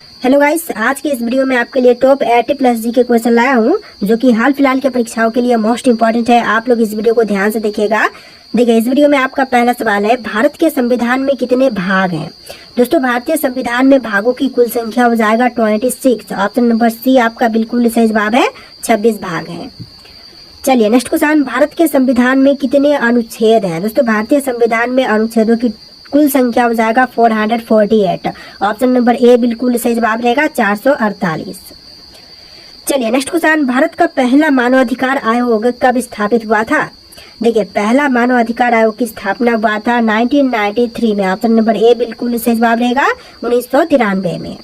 Hello guys, आज के इस वीडियो में आपके लिए टॉप 80 प्लस जी के क्वेश्चन लाया हूं जो कि हाल फिलहाल के परीक्षाओं के लिए मोस्ट इंपॉर्टेंट है। आप लोग इस वीडियो को ध्यान से देखिएगा। देखिए, इस वीडियो में आपका पहला सवाल है, भारत के संविधान में कितने भाग हैं? दोस्तों, भारतीय संविधान में भागों की कुल संख्या हो जाएगा 26। ऑप्शन नंबर सी आपका बिल्कुल सही जवाब है, 26 भाग है। चलिए नेक्स्ट क्वेश्चन, भारत के संविधान में कितने अनुच्छेद हैं? दोस्तों, भारतीय संविधान में अनुच्छेदों की कुल संख्या हो जाएगा 448। ऑप्शन नंबर ए बिल्कुल सही जवाब रहेगा, 448। चलिए नेक्स्ट क्वेश्चन, भारत का पहला मानवाधिकार आयोग कब स्थापित हुआ था? देखिए, पहला मानवाधिकार आयोग की स्थापना हुआ था 1993 में। ऑप्शन नंबर ए बिल्कुल सही जवाब रहेगा, 1993 में।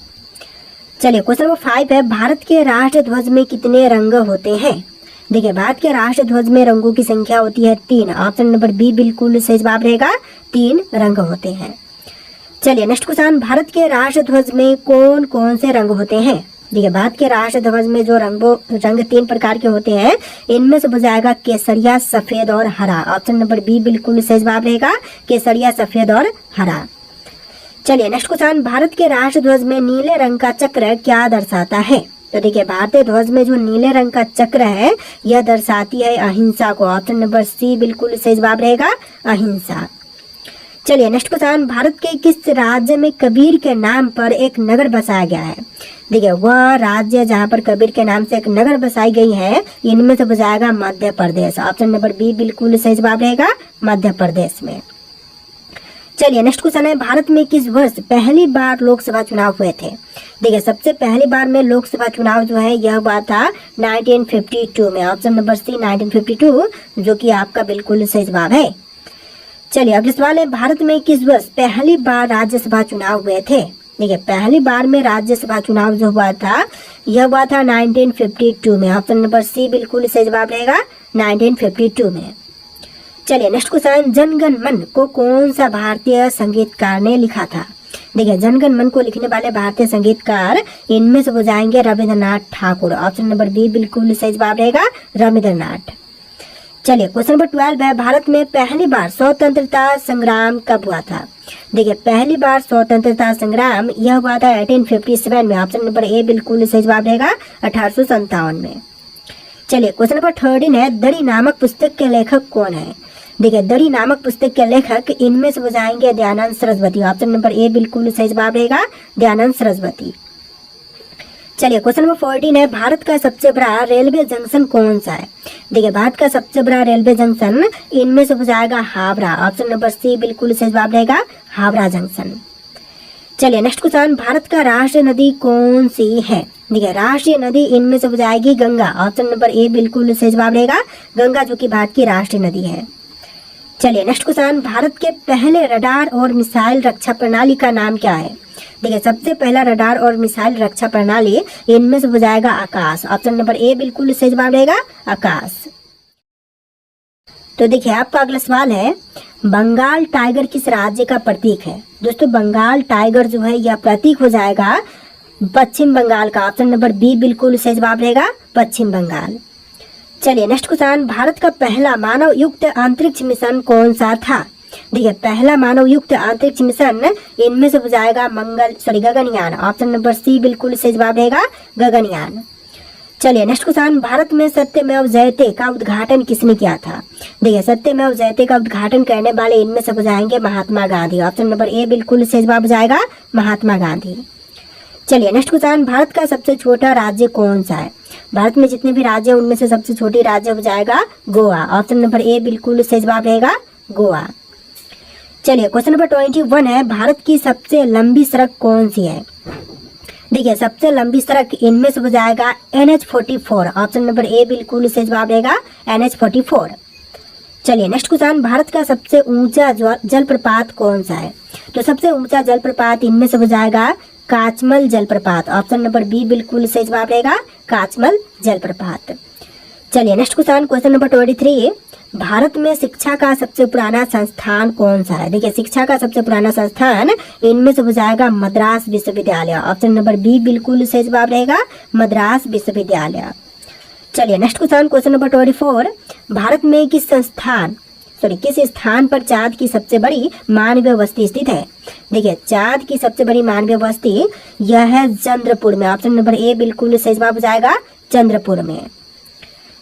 चलिए क्वेश्चन नंबर 5 है, भारत के राष्ट्र ध्वज में कितने रंग होते हैं? देखिए, भारत के राष्ट्र ध्वज में रंगों की संख्या होती है 3। ऑप्शन नंबर बी बिल्कुल सही जवाब रहेगा, 3 रंग होते हैं। चलिए नेक्स्ट क्वेश्चन, भारत के राष्ट्र ध्वज में कौन कौन से रंग होते हैं? देखिए, भारत के राष्ट्र ध्वज में जो रंग 3 प्रकार के होते हैं, इनमें से हो जाएगा केसरिया, सफेद और हरा। ऑप्शन नंबर बी बिल्कुल सही जवाब रहेगा, केसरिया, सफेद और हरा। चलिए नेक्स्ट क्वेश्चन, भारत के राष्ट्र ध्वज में नीले रंग का चक्र क्या दर्शाता है? तो देखिए, भारतीय ध्वज में जो नीले रंग का चक्र है, यह दर्शाती है अहिंसा को। ऑप्शन नंबर सी बिल्कुल सही जवाब रहेगा, अहिंसा। चलिए नेक्स्ट क्वेश्चन, भारत के किस राज्य में कबीर के नाम पर एक नगर बसाया गया है? देखिए, वह राज्य जहाँ पर कबीर के नाम से एक नगर बसाई गई है, इनमें से बजाएगा Madhya Pradesh. Option number B बिल्कुल सही जवाब रहेगा, मध्य प्रदेश में। चलिए नेक्स्ट क्वेश्चन है, भारत में किस वर्ष पहली बार लोकसभा चुनाव हुए थे? देखिए, सबसे पहली बार में लोकसभा चुनाव जो है यह हुआ था 1952 में। ऑप्शन नंबर सी 1952, जो कि आपका बिल्कुल सही जवाब है। चलिए अगला सवाल है, भारत में किस वर्ष पहली बार राज्यसभा चुनाव हुए थे? देखिए, पहली बार में राज्यसभा चुनाव जो हुआ था, यह हुआ था 1952 में। ऑप्शन नंबर सी बिल्कुल सही जवाब रहेगा, 1952 में। चलिए नेक्स्ट क्वेश्चन, जनगण मन को कौन सा भारतीय संगीतकार ने लिखा था? देखिए, जनगण मन को लिखने वाले भारतीय संगीतकार इनमें से हो जाएंगे Rabindranath Thakur. Option number B बिल्कुल सही जवाब रहेगा, रविंद्रनाथ। चलिए क्वेश्चन नंबर 12 है, भारत में पहली बार स्वतंत्रता संग्राम कब हुआ था? देखिए, पहली बार स्वतंत्रता संग्राम यह हुआ था 1857 में। ऑप्शन नंबर ए बिल्कुल सही जवाब रहेगा, 1857 में। चलिए क्वेश्चन नंबर 13 है, दड़ी नामक पुस्तक के लेखक कौन है? देखिए, दड़ी नामक पुस्तक के लेखक इनमें से हो जाएंगे Dayanand Saraswati. Option number A बिल्कुल सही जवाब रहेगा, दयानंद सरस्वती। चलिए क्वेश्चन नंबर 14 है, भारत का सबसे बड़ा रेलवे जंक्शन कौन सा है? देखिए, भारत का सबसे बड़ा रेलवे जंक्शन इनमें से हो जाएगा हावड़ा। ऑप्शन नंबर सी बिल्कुल सही जवाब रहेगा, हावड़ा जंक्शन। चलिए नेक्स्ट क्वेश्चन, भारत का राष्ट्रीय नदी कौन सी है? देखिए, राष्ट्रीय नदी इनमें से हो जाएगी गंगा। ऑप्शन नंबर ए बिल्कुल सही जवाब रहेगा, गंगा, जो कि भारत की राष्ट्रीय नदी है। चलिए नेक्स्ट क्वेश्चन, भारत के पहले रडार और मिसाइल रक्षा प्रणाली का नाम क्या है? देखिए, सबसे पहला रडार और मिसाइल रक्षा प्रणाली इनमें से हो जाएगा आकाश। ऑप्शन नंबर ए बिल्कुल सही जवाब रहेगा, आकाश। तो देखिए, आपका अगला सवाल है, बंगाल टाइगर किस राज्य का प्रतीक है? दोस्तों, बंगाल टाइगर जो है यह प्रतीक हो जाएगा पश्चिम बंगाल का। ऑप्शन नंबर बी बिल्कुल सही जवाब रहेगा, पश्चिम बंगाल। चलिए नेक्स्ट क्वेश्चन, भारत का पहला मानव युक्त अंतरिक्ष मिशन कौन सा था? देखिए, पहला मानव युक्त अंतरिक्ष मिशन इनमें से हो जाएगा गगनयान। ऑप्शन नंबर सी बिल्कुल सही जवाब रहेगा, गगनयान। चलिए नेक्स्ट क्वेश्चन, भारत में सत्यमेव जयते का उद्घाटन किसने किया था? देखिए, सत्यमेव जयते का उद्घाटन करने वाले इनमें से हो जाएंगे Mahatma Gandhi. Option number A बिल्कुल सही जवाब हो जाएगा, महात्मा गांधी। चलिए नेक्स्ट क्वेश्चन, भारत का सबसे छोटा राज्य कौन सा है? भारत में जितने भी राज्य हैं उनमें से सबसे छोटी राज्य हो जाएगा गोवा। ऑप्शन नंबर ए बिल्कुल सही जवाब रहेगा, गोवा। चलिए क्वेश्चन नंबर 21 है, भारत की सबसे लंबी सड़क कौन सी है? देखिए, सबसे लंबी सड़क इनमें से हो जाएगा NH44। ऑप्शन नंबर ए बिल्कुल सही जवाब रहेगा, NH44। चलिए नेक्स्ट क्वेश्चन, भारत का सबसे ऊंचा जलप्रपात कौन सा है? तो सबसे ऊंचा जलप्रपात इनमें से हो जाएगा काचमल जलप्रपात। ऑप्शन नंबर बी बिल्कुल सही जवाब रहेगा, काचमल जलप्रपात। चलिए next question, question number 23, Bharat में शिक्षा का सबसे पुराना संस्थान कौन सा है? देखिए, शिक्षा का सबसे पुराना संस्थान इनमें से हो जाएगा मद्रास विश्वविद्यालय। ऑप्शन नंबर बी बिल्कुल सही जवाब रहेगा, मद्रास विश्वविद्यालय। चलिए next question, question number 24, Bharat में किस किस स्थान पर चांद की सबसे बड़ी मानवीय बस्ती स्थित है? देखिए चांद की सबसे बड़ी मानवीय बस्ती यह है चंद्रपुर में। ऑप्शन नंबर ए बिल्कुल सही जवाब हो जाएगा, चंद्रपुर में।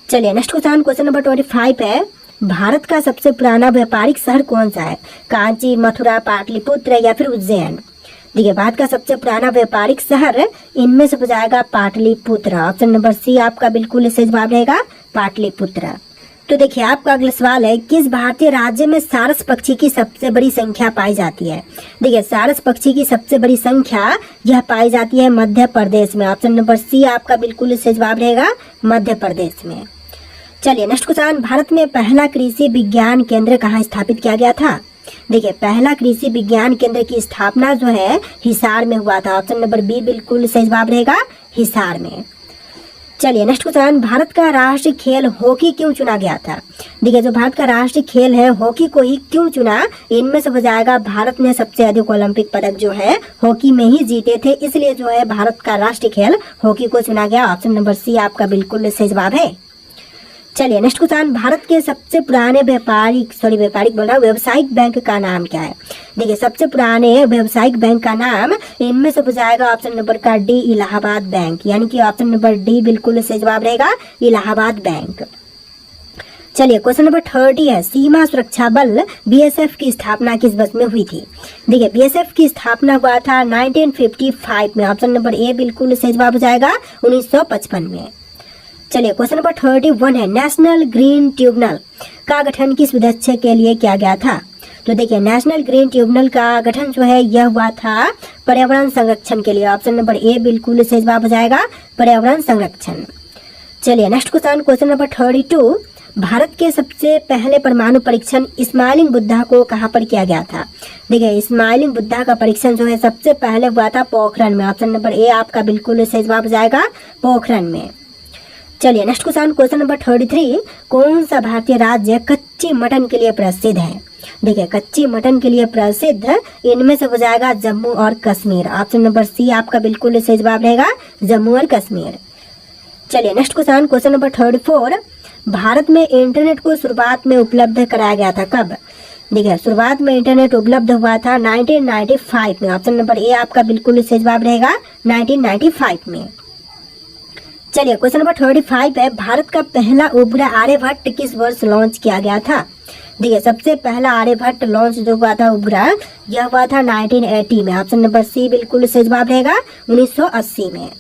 चलिए नेक्स्ट क्वेश्चन नंबर 25 है, भारत का सबसे पुराना व्यापारिक शहर कौन सा है? कांची, मथुरा, पाटलिपुत्र या फिर उज्जैन? देखिए भारत का सबसे पुराना व्यापारिक शहर इनमें से हो जाएगा पाटलिपुत्र। ऑप्शन नंबर सी आपका बिल्कुल सही जवाब रहेगा, पाटलिपुत्र। तो देखिए आपका अगला सवाल है, किस भारतीय राज्य में सारस पक्षी की सबसे बड़ी संख्या पाई जाती है? देखिए सारस पक्षी की सबसे बड़ी संख्या यह पाई जाती है मध्य प्रदेश में। ऑप्शन नंबर सी आपका बिल्कुल सही जवाब रहेगा, मध्य प्रदेश में। चलिए नेक्स्ट क्वेश्चन, भारत में पहला कृषि विज्ञान केंद्र कहाँ स्थापित किया गया था? देखिए पहला कृषि विज्ञान केंद्र की स्थापना जो है हिसार में हुआ था। ऑप्शन नंबर बी बिल्कुल सही जवाब रहेगा, हिसार में। चलिए नेक्स्ट क्वेश्चन, भारत का राष्ट्रीय खेल हॉकी क्यों चुना गया था? देखिए जो भारत का राष्ट्रीय खेल है हॉकी को ही क्यों चुना? इनमें से हो जाएगा भारत ने सबसे अधिक ओलंपिक पदक जो है हॉकी में ही जीते थे, इसलिए जो है भारत का राष्ट्रीय खेल हॉकी को चुना गया। ऑप्शन नंबर सी आपका बिल्कुल सही जवाब है। चलिए नेक्स्ट क्वेश्चन, भारत के सबसे पुराने व्यावसायिक बैंक का नाम क्या है? देखिए सबसे पुराने व्यावसायिक बैंक का नाम इनमें से हो जाएगा ऑप्शन नंबर का डी, इलाहाबाद बैंक, यानी कि ऑप्शन नंबर डी बिल्कुल सही जवाब रहेगा, इलाहाबाद बैंक। चलिए क्वेश्चन नंबर 30 है, सीमा सुरक्षा बल बीएसएफ की स्थापना किस वर्ष में हुई थी? देखिए बीएसएफ की स्थापना हुआ था 1955 में। ऑप्शन नंबर ए बिल्कुल सही जवाब हो जाएगा, 1955 में। चलिए क्वेश्चन नंबर 31 है, नेशनल ग्रीन ट्रिब्यूनल का गठन किस उद्देश्य के लिए किया गया था? तो देखिए नेशनल ग्रीन ट्रिब्यूनल का गठन जो है यह हुआ था पर्यावरण संरक्षण के लिए। ऑप्शन नंबर ए बिल्कुल सही जवाब हो जाएगा, पर्यावरण संरक्षण। चलिए नेक्स्ट क्वेश्चन नंबर 32, भारत के सबसे पहले परमाणु परीक्षण स्माइलिंग बुद्धा को कहाँ पर किया गया था? देखिए स्माइलिंग बुद्धा का परीक्षण जो है सबसे पहले हुआ था पोखरण में। ऑप्शन नंबर ए आपका बिल्कुल सही जवाब हो जाएगा, पोखरण में। चलिए नेक्स्ट क्वेश्चन नंबर 33, कौन सा भारतीय राज्य कच्ची मटन के लिए प्रसिद्ध है? देखिए कच्ची मटन के लिए प्रसिद्ध इनमें से हो जाएगा जम्मू और कश्मीर। ऑप्शन नंबर सी आपका बिल्कुल सही जवाब रहेगा, जम्मू और कश्मीर। चलिए नेक्स्ट क्वेश्चन नंबर 34, भारत में इंटरनेट को शुरुआत में उपलब्ध कराया गया था कब? देखिए शुरुआत में इंटरनेट उपलब्ध हुआ था 1995 में। ऑप्शन नंबर ए आपका बिल्कुल सही जवाब रहेगा, 1995 में। चलिए क्वेश्चन नंबर 35 है, भारत का पहला उपग्रह आर्यभट्ट किस वर्ष लॉन्च किया गया था? देखिए सबसे पहला आर्यभट्ट लॉन्च जो हुआ था उपग्रह यह हुआ था 1980 में। ऑप्शन नंबर सी बिल्कुल सही जवाब रहेगा, 1980 में।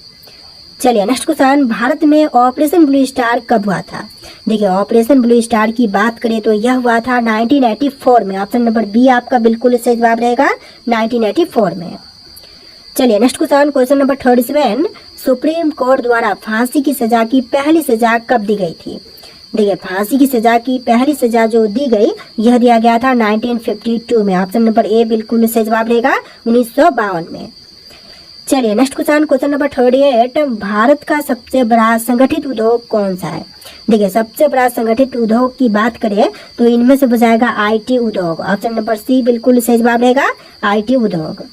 चलिए नेक्स्ट क्वेश्चन, भारत में ऑपरेशन ब्लू स्टार कब हुआ था? देखिए ऑपरेशन ब्लू स्टार की बात करें तो यह हुआ था 1984 में। ऑप्शन नंबर बी आपका बिल्कुल सही जवाब रहेगा, 1984 में। चलिए next question number 37, supreme court द्वारा फांसी की सजा की पहली सजा कब दी गई थी? देखिए फांसी की सजा की पहली सजा जो दी गई यह दिया गया था 1952 में। ऑप्शन नंबर ए बिल्कुल सही जवाब रहेगा, 1952 में। चलिए नेक्स्ट क्वेश्चन नंबर 38, भारत का सबसे बड़ा संगठित उद्योग कौन सा है? देखिए सबसे बड़ा संगठित उद्योग की बात करें तो इनमें से हो जाएगा आईटी उद्योग। ऑप्शन नंबर सी बिल्कुल सही जवाब रहेगा, आईटी उद्योग।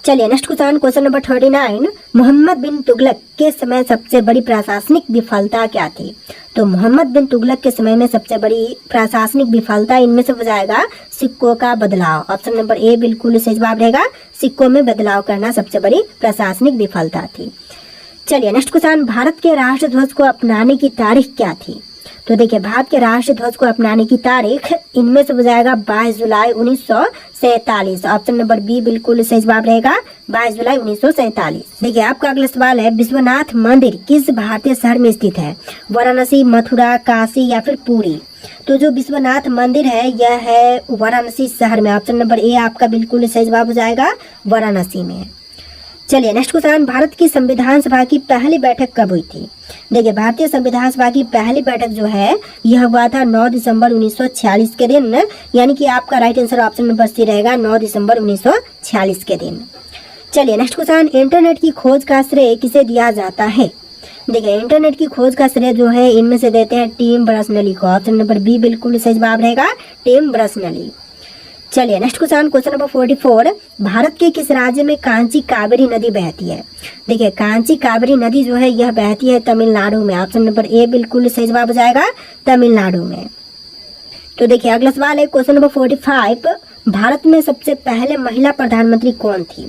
चलिए नेक्स्ट क्वेश्चन नंबर 39, मोहम्मद बिन तुगलक के समय सबसे बड़ी प्रशासनिक विफलता क्या थी? तो मोहम्मद बिन तुगलक के समय में सबसे बड़ी प्रशासनिक विफलता इनमें से हो जाएगा सिक्कों का बदलाव। ऑप्शन नंबर ए बिल्कुल सही जवाब रहेगा, सिक्कों में बदलाव करना सबसे बड़ी प्रशासनिक विफलता थी। चलिए नेक्स्ट क्वेश्चन, भारत के राष्ट्र ध्वज को अपनाने की तारीख क्या थी? तो देखिए भारत के राष्ट्रीय ध्वज को अपनाने की तारीख इनमें से हो जाएगा 22 जुलाई 1947। ऑप्शन नंबर बी बिल्कुल सही जवाब रहेगा, 22 जुलाई 1947। देखिए आपका अगला सवाल है, विश्वनाथ मंदिर किस भारतीय शहर में स्थित है? वाराणसी, मथुरा, काशी या फिर पुरी? तो जो विश्वनाथ मंदिर है यह है वाराणसी शहर में। ऑप्शन नंबर ए आपका बिल्कुल सही जवाब हो जाएगा, वाराणसी में। चलिए नेक्स्ट क्वेश्चन, भारत की संविधान सभा की पहली बैठक कब हुई थी? देखिए भारतीय संविधान सभा की पहली बैठक जो है यह हुआ था 9 दिसंबर 1946 के दिन, यानी कि आपका right answer option number C रहेगा, 9 दिसंबर 1946 के दिन। चलिए नेक्स्ट क्वेश्चन, इंटरनेट की खोज का श्रेय किसे दिया जाता है? देखिए इंटरनेट की खोज का श्रेय जो है इनमें से देते हैं टिम बर्नर्स-ली को। ऑप्शन नंबर बी बिल्कुल सही जवाब रहेगा, टिम बर्नर्स-ली। चलिए नेक्स्ट क्वेश्चन नंबर 44, भारत के किस राज्य में कांची कावेरी नदी बहती है? देखिए कांची कावेरी नदी जो है यह बहती है तमिलनाडु में। ऑप्शन नंबर ए बिल्कुल सही जवाब हो जाएगा, तमिलनाडु में। तो देखिए अगला सवाल है क्वेश्चन नंबर 45, भारत में सबसे पहले महिला प्रधानमंत्री कौन थी?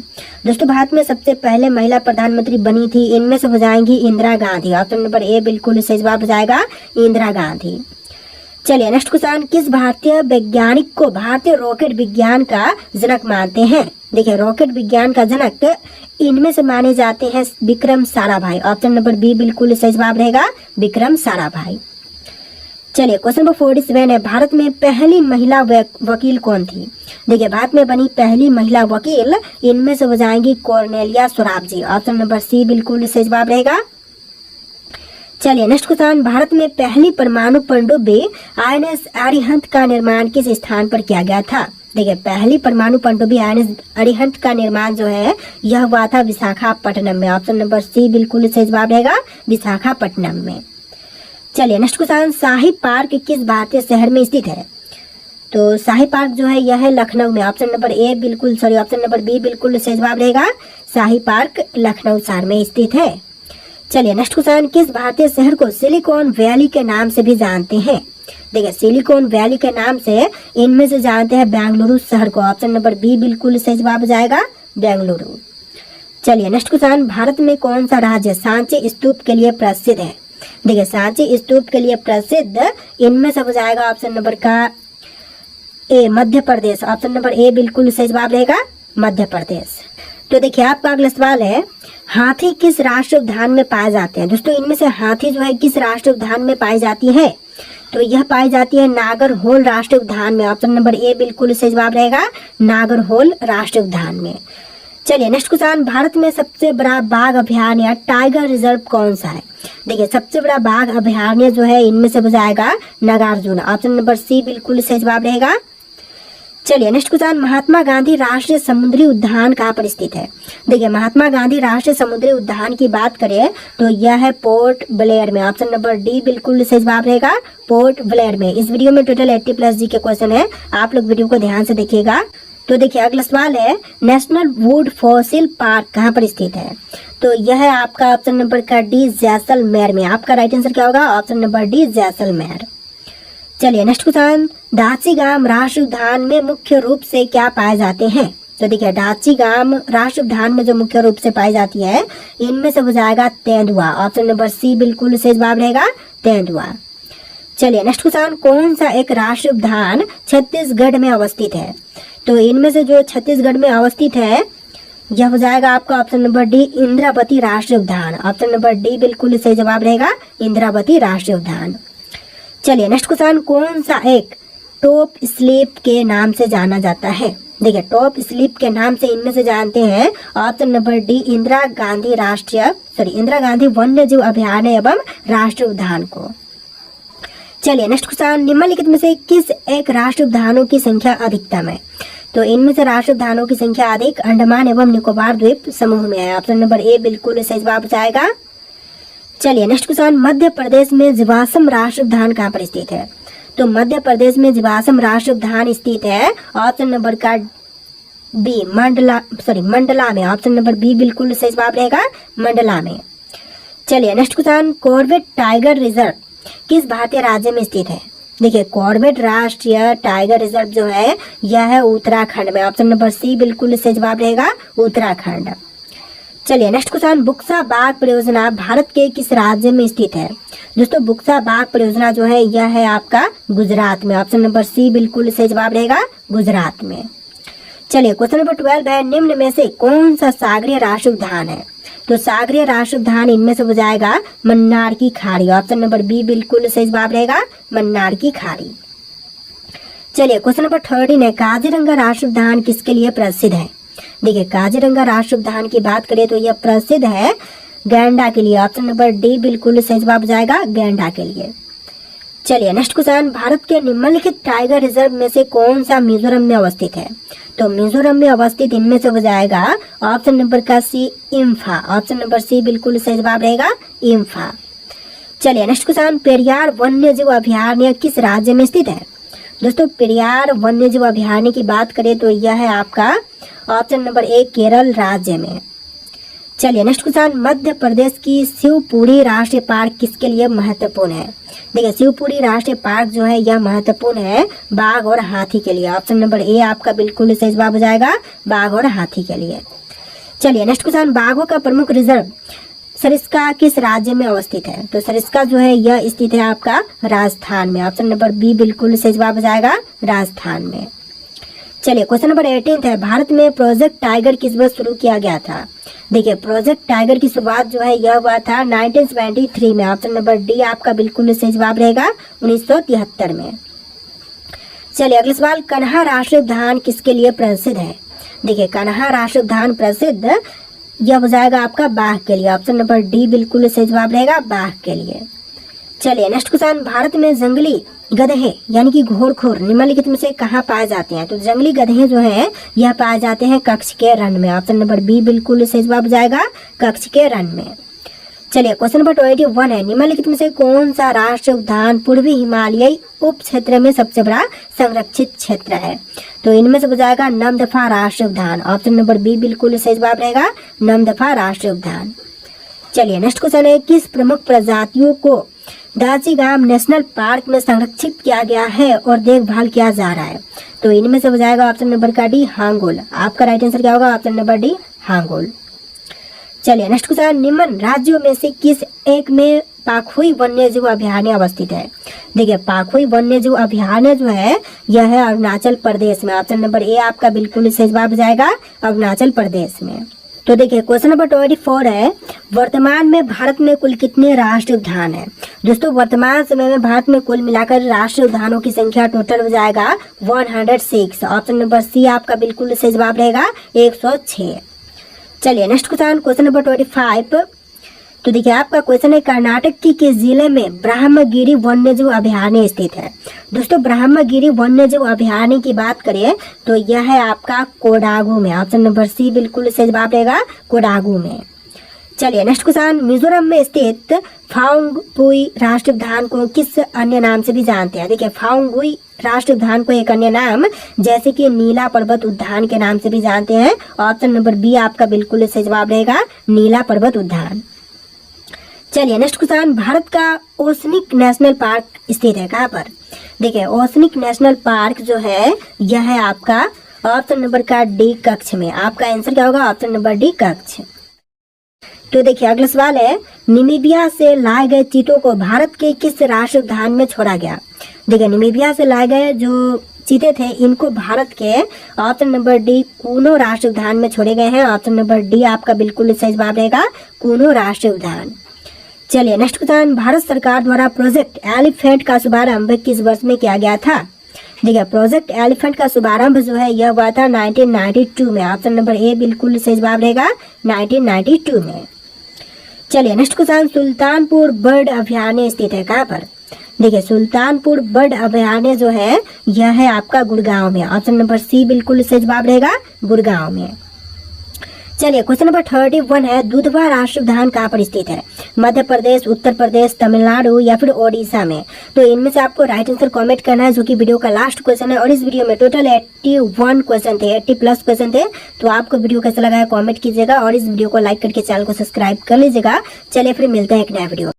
दोस्तों भारत में सबसे पहले महिला प्रधानमंत्री बनी थी, इनमें से हो जाएंगी Indira Gandhi. Option number A बिल्कुल सही जवाब हो जाएगा, इंदिरा गांधी। चलिए नेक्स्ट क्वेश्चन, किस भारतीय वैज्ञानिक को भारतीय रॉकेट विज्ञान का जनक मानते हैं? देखिए रॉकेट विज्ञान का जनक इनमें से माने जाते हैं Vikram Sarabhai. Option number B बिल्कुल सही जवाब रहेगा, विक्रम साराभाई। चलिए क्वेश्चन नंबर 47 है, भारत में पहली महिला वकील कौन थी? देखिए भारत में बनी पहली महिला वकील इनमें से हो जाएंगी कॉर्नेलिया स्वराब जी। ऑप्शन नंबर सी बिल्कुल सही जवाब रहेगा। चलिए नेक्स्ट क्वेश्चन, भारत में पहली परमाणु पनडुब्बी INS अरिहंत का निर्माण किस स्थान पर किया गया था? देखिए पहली परमाणु पनडुब्बी INS अरिहंत का निर्माण जो है यह हुआ था विशाखापट्टनम में। ऑप्शन नंबर सी बिल्कुल सही जवाब रहेगा, विशाखापट्टनम में। चलिए नेक्स्ट क्वेश्चन, शाही पार्क किस भारतीय शहर में स्थित है? तो शाही पार्क जो है यह है लखनऊ में। ऑप्शन नंबर बी बिल्कुल सही जवाब रहेगा, शाही पार्क लखनऊ शहर में स्थित है। चलिए नेक्स्ट क्वेश्चन, किस भारतीय शहर को सिलिकॉन वैली के नाम से भी जानते हैं? देखिए सिलिकॉन वैली के नाम से इनमें से जानते हैं बेंगलुरु शहर को। ऑप्शन नंबर बी बिल्कुल सही जवाब हो जाएगा, बेंगलुरु। चलिए नेक्स्ट क्वेश्चन, भारत में कौन सा राज्य सांची स्तूप के लिए प्रसिद्ध है? देखिए सांची स्तूप के लिए प्रसिद्ध इनमें से हो जाएगा ऑप्शन नंबर का ए Madhya Pradesh. Option number A बिल्कुल सही जवाब रहेगा, मध्य प्रदेश। तो देखिए आपका अगला सवाल है, हाथी किस राष्ट्रीय उद्यान में पाए जाते हैं? दोस्तों इनमें से हाथी जो है किस राष्ट्रीय उद्यान में पाई जाती है? तो यह पाई जाती है नागरहोल राष्ट्रीय उद्यान में। ऑप्शन नंबर ए बिल्कुल सही जवाब रहेगा, नागरहोल राष्ट्रीय उद्यान में। चलिए नेक्स्ट क्वेश्चन, भारत में सबसे बड़ा बाघ अभयारण्य टाइगर रिजर्व कौन सा है? देखिए सबसे बड़ा बाघ अभयारण्य जो है इनमें से हो जाएगा नागार्जुन। ऑप्शन नंबर सी बिल्कुल सही जवाब रहेगा। चलिए नेक्स्ट क्वेश्चन, महात्मा गांधी राष्ट्रीय समुद्री उद्यान कहाँ पर स्थित है? देखिए महात्मा गांधी राष्ट्रीय समुद्री उद्यान की बात करें तो यह है पोर्ट ब्लेयर में। ऑप्शन नंबर डी बिल्कुल सही जवाब रहेगा, पोर्ट ब्लेयर में। इस वीडियो में टोटल 80+ जी के क्वेश्चन है, आप लोग वीडियो को ध्यान से देखिएगा। तो देखिए अगला सवाल है, नेशनल वुड फॉसिल पार्क कहाँ पर स्थित है? तो यह है आपका ऑप्शन नंबर का डी जैसलमेर में। आपका राइट आंसर क्या होगा? Option number D Jaisalmer. चलिए नेक्स्ट क्वेश्चन, दासीगाम राष्ट्रीय उद्यान में मुख्य रूप से क्या पाए जाते हैं? तो देखिए दासीगाम राष्ट्रीय उद्यान में जो मुख्य रूप से पाई जाती है इनमें से हो जाएगा तेंदुआ। ऑप्शन नंबर सी बिल्कुल सही जवाब रहेगा, तेंदुआ। चलिए नेक्स्ट क्वेश्चन, कौन सा एक राष्ट्रीय उद्यान छत्तीसगढ़ में अवस्थित है? तो इनमें से जो छत्तीसगढ़ में अवस्थित है यह हो जाएगा आपका ऑप्शन नंबर डी इंद्रावती राष्ट्रीय उद्यान। ऑप्शन नंबर डी बिल्कुल सही जवाब रहेगा, इंद्रावती राष्ट्रीय उद्यान। चलिए नेक्स्ट क्वेश्चन, कौन सा एक टॉप स्लिप के नाम से जाना जाता है? देखिए टॉप स्लिप के नाम से इनमें से जानते हैं option number D Indira Gandhi वन्य जीव अभयारण्य एवं राष्ट्रीय उद्यान को। चलिए नेक्स्ट क्वेश्चन, निम्नलिखित में से किस एक राष्ट्रीय उद्यानों की संख्या अधिकतम है? तो इनमें से राष्ट्रीय उद्यानों की संख्या अधिक अंडमान एवं निकोबार द्वीप समूह में है। ऑप्शन नंबर ए बिल्कुल सही जवाब जाएगा। चलिए नेक्स्ट क्वेश्चन, मध्य प्रदेश में जीवाश्म राष्ट्रीय उद्यान कहाँ पर स्थित है? तो मध्य प्रदेश में जीवाश्म राष्ट्रीय उद्यान स्थित है ऑप्शन नंबर का बी मंडला में। ऑप्शन नंबर बी बिल्कुल सही जवाब रहेगा, मंडला में। चलिए next question, Corbett tiger reserve किस भारतीय राज्य में स्थित है? देखिए कॉर्बेट राष्ट्रीय टाइगर रिजर्व जो है यह है उत्तराखंड में। ऑप्शन नंबर सी बिल्कुल सही जवाब रहेगा, उत्तराखंड। चलिए नेक्स्ट क्वेश्चन, बुक्सा बाग परियोजना भारत के किस राज्य में स्थित है? दोस्तों बुक्सा बाग परियोजना जो है यह है आपका गुजरात में। ऑप्शन नंबर सी बिल्कुल सही जवाब रहेगा, गुजरात में। चलिए क्वेश्चन नंबर 12 है, निम्न में से कौन सा सागरीय राष्ट्रीय उद्यान है? तो सागरीय राष्ट्रीय उद्यान इनमें से हो जाएगा मन्नार की खाड़ी। ऑप्शन नंबर बी बिल्कुल सही जवाब रहेगा, मन्नार की खाड़ी। चलिए क्वेश्चन नंबर 13 है, काजीरंगा राष्ट्रीय उद्यान किसके लिए प्रसिद्ध है? देखिए काजीरंगा राष्ट्रीय उद्यान की बात करें तो यह प्रसिद्ध है गैंडा के लिए। ऑप्शन नंबर डी बिल्कुल सही जवाब जाएगा, गैंडा के लिए। चलिए नेक्स्ट क्वेश्चन, भारत के निम्नलिखित टाइगर रिजर्व में से कौन सा मिजोरम में अवस्थित है? तो मिजोरम में अवस्थित इनमें से हो जाएगा ऑप्शन नंबर का सी इम्फा। ऑप्शन नंबर सी बिल्कुल सही जवाब रहेगा, इम्फा। चलिए नेक्स्ट क्वेश्चन, पेरियार वन्य जीव अभयारण्य किस राज्य में स्थित है? दोस्तों पेरियार वन्य जीव अभयारण्य की बात करें तो यह है आपका ऑप्शन नंबर ए केरल राज्य में। चलिए नेक्स्ट क्वेश्चन, मध्य प्रदेश की शिवपुरी राष्ट्रीय पार्क किसके लिए महत्वपूर्ण है? देखिए शिवपुरी राष्ट्रीय पार्क जो है यह महत्वपूर्ण है बाघ और हाथी के लिए। ऑप्शन नंबर ए आपका बिल्कुल सही जवाब हो जाएगा, बाघ और हाथी के लिए। चलिए नेक्स्ट क्वेश्चन, बाघों का प्रमुख रिजर्व सरिस्का किस राज्य में अवस्थित है? तो सरिस्का जो है यह स्थित है आपका राजस्थान में। ऑप्शन नंबर बी बिल्कुल सही जवाब हो जाएगा, राजस्थान में। चलिए क्वेश्चन नंबर 18 है, भारत में प्रोजेक्ट टाइगर किस वर्ष शुरू किया गया था? देखिए प्रोजेक्ट टाइगर की शुरुआत जो है यह हुआ था 1973 में। ऑप्शन नंबर डी आपका बिल्कुल सही जवाब रहेगा, 1973 में। चलिए अगला सवाल, कन्हा राष्ट्रीय उद्यान किसके लिए प्रसिद्ध है? देखिए कन्हा राष्ट्रीय उद्यान प्रसिद्ध यह हो जाएगा आपका बाघ के लिए। ऑप्शन नंबर डी बिल्कुल सही जवाब रहेगा, बाघ के लिए। चलिए नेक्स्ट क्वेश्चन, भारत में जंगली गधे यानी कि घोड़खोर निम्नलिखित में से कहाँ पाए जाते हैं? तो जंगली गधे जो है यह पाए जाते हैं कच्छ के रण में। ऑप्शन नंबर बी बिल्कुल सही जवाब जाएगा, कच्छ के रण में। चलिए क्वेश्चन नंबर 21 है, निम्नलिखित में से कौन सा राष्ट्रीय उद्यान पूर्वी हिमालयी उप क्षेत्र में सबसे बड़ा संरक्षित क्षेत्र है? तो इनमें से हो जाएगा नमदफा राष्ट्रीय उद्यान। ऑप्शन नंबर बी बिल्कुल सही जवाब रहेगा, नमदफा राष्ट्रीय उद्यान। चलिए नेक्स्ट क्वेश्चन है, किस प्रमुख प्रजातियों को दाजीगाम नेशनल पार्क में संरक्षित किया गया है और देखभाल किया जा रहा है? तो इनमें से हो जाएगा ऑप्शन नंबर का डी हांगोल। आपका राइट आंसर क्या होगा? ऑप्शन नंबर डी हांगोल। चलिए नेक्स्ट क्वेश्चन, निम्न राज्यों में से किस एक में पाखुई वन्यजीव अभयारण्य अवस्थित है? देखिए पाखुई वन्यजीव अभयारण्य जो है यह है अरुणाचल प्रदेश में। ऑप्शन नंबर ए आपका बिल्कुल सही जवाब हो जाएगा, अरुणाचल प्रदेश में। तो देखिए क्वेश्चन नंबर 24 है, वर्तमान में भारत में कुल कितने राष्ट्रीय उद्यान है? दोस्तों वर्तमान समय में भारत में कुल मिलाकर राष्ट्रीय उद्यानों की संख्या टोटल हो जाएगा 106। ऑप्शन नंबर सी आपका बिल्कुल सही जवाब रहेगा, 106। चलिए नेक्स्ट क्वेश्चन नंबर 25। तो देखिए आपका क्वेश्चन है, कर्नाटक की किस जिले में ब्रह्मगिरी वन्यजीव अभयारण्य स्थित है? दोस्तों ब्रह्मगिरी वन्यजीव अभयारण्य की बात करें तो यह है आपका कोडागू में। ऑप्शन नंबर सी बिल्कुल सही जवाब रहेगा, कोडागू में। चलिए नेक्स्ट क्वेश्चन, मिजोरम में स्थित फाउंगपुई राष्ट्रीय उद्यान को किस अन्य नाम से भी जानते हैं? देखिए फाउंगपुई राष्ट्रीय उद्यान को एक अन्य नाम जैसे कि नीला पर्वत उद्यान के नाम से भी जानते हैं। ऑप्शन नंबर बी आपका बिल्कुल सही जवाब रहेगा, नीला पर्वत उद्यान। चलिए नेक्स्ट क्वेश्चन, भारत का ओसनिक नेशनल पार्क स्थित है कहाँ पर? देखिए ओसनिक नेशनल पार्क जो है यह है आपका ऑप्शन नंबर का डी कक्ष में। आपका आंसर क्या होगा? ऑप्शन नंबर डी कक्ष। तो देखिए अगला सवाल है, नामीबिया से लाए गए चीतों को भारत के किस राष्ट्रीय उद्यान में छोड़ा गया? देखिए नामीबिया से लाए गए जो चीते थे इनको भारत के ऑप्शन नंबर डी कूनो राष्ट्रीय उद्यान में छोड़े गए हैं। ऑप्शन नंबर डी आपका बिल्कुल सही जवाब रहेगा, कूनो राष्ट्रीय उद्यान। चलिए नेक्स्ट क्वेश्चन, भारत सरकार द्वारा प्रोजेक्ट एलिफेंट का शुभारंभ किस वर्ष में किया गया था? देखिए प्रोजेक्ट एलिफेंट का शुभारंभ जो है यह हुआ था 1992 में। ऑप्शन नंबर ए बिल्कुल सही जवाब रहेगा, 1992 में। चलिए नेक्स्ट क्वेश्चन, सुल्तानपुर बर्ड अभयारण्य स्थित है कहाँ पर? देखिए सुल्तानपुर बर्ड अभयारण्य जो है यह है आपका गुड़गांव में। ऑप्शन नंबर सी बिल्कुल सही जवाब रहेगा, गुड़गांव में। चलिए क्वेश्चन नंबर 31 है, दुधवा राष्ट्रीय उद्यान कहाँ पर स्थित है? मध्य प्रदेश, उत्तर प्रदेश, तमिलनाडु या फिर ओडिशा में? तो इनमें से आपको राइट आंसर कमेंट करना है, जो कि वीडियो का लास्ट क्वेश्चन है। और इस वीडियो में टोटल 81 क्वेश्चन थे, 80+ क्वेश्चन थे। तो आपको वीडियो कैसा लगा है कमेंट कीजिएगा और इस वीडियो को लाइक करके चैनल को सब्सक्राइब कर लीजिएगा। चलिए फिर मिलते हैं एक नया वीडियो।